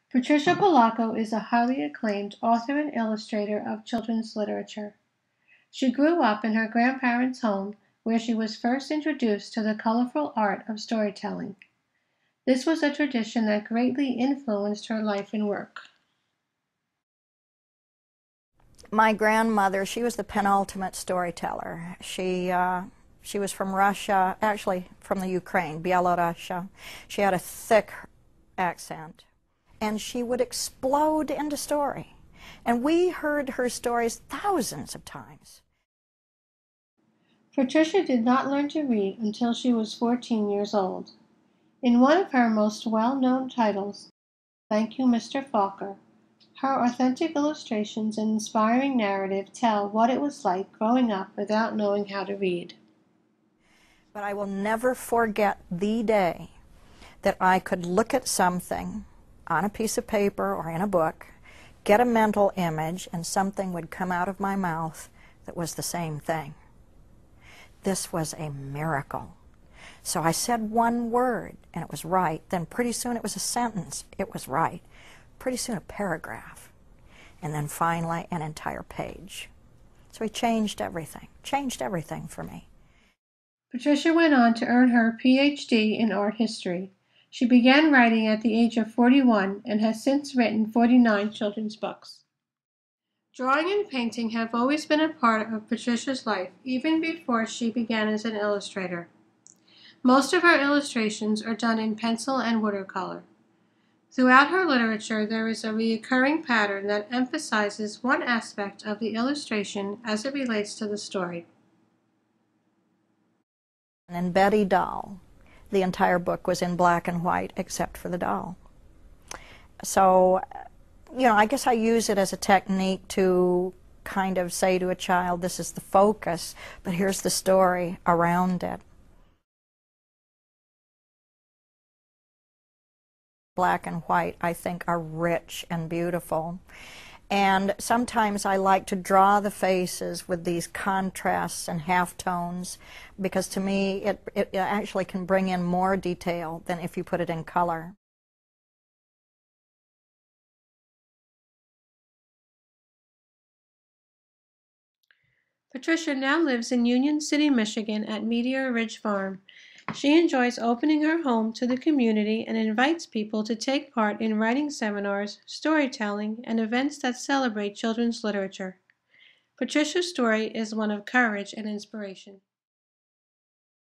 Patricia Polacco is a highly acclaimed author and illustrator of children's literature. She grew up in her grandparents' home, where she was first introduced to the colorful art of storytelling. This was a tradition that greatly influenced her life and work. My grandmother, she was the penultimate storyteller. She was from Russia, actually from the Ukraine, Byelorussia. She had a thick accent, and she would explode into story. And we heard her stories thousands of times. Patricia did not learn to read until she was 14 years old. In one of her most well-known titles, Thank You, Mr. Falker, her authentic illustrations and inspiring narrative tell what it was like growing up without knowing how to read. But I will never forget the day that I could look at something on a piece of paper or in a book, get a mental image, and something would come out of my mouth that was the same thing. This was a miracle. So I said one word, and it was right. Then pretty soon it was a sentence. It was right. Pretty soon a paragraph. And then finally an entire page. So he changed everything for me. Patricia went on to earn her Ph.D. in art history. She began writing at the age of 41 and has since written 49 children's books. Drawing and painting have always been a part of Patricia's life, even before she began as an illustrator. Most of her illustrations are done in pencil and watercolor. Throughout her literature, there is a recurring pattern that emphasizes one aspect of the illustration as it relates to the story. And in Betty Doll, the entire book was in black and white except for the doll. So, I guess I use it as a technique to kind of say to a child, this is the focus, but here's the story around it. Black and white, I think, are rich and beautiful. And sometimes I like to draw the faces with these contrasts and halftones, because to me it actually can bring in more detail than if you put it in color. Patricia now lives in Union City, Michigan at Meteor Ridge Farm. She enjoys opening her home to the community and invites people to take part in writing seminars, storytelling, and events that celebrate children's literature. Patricia's story is one of courage and inspiration.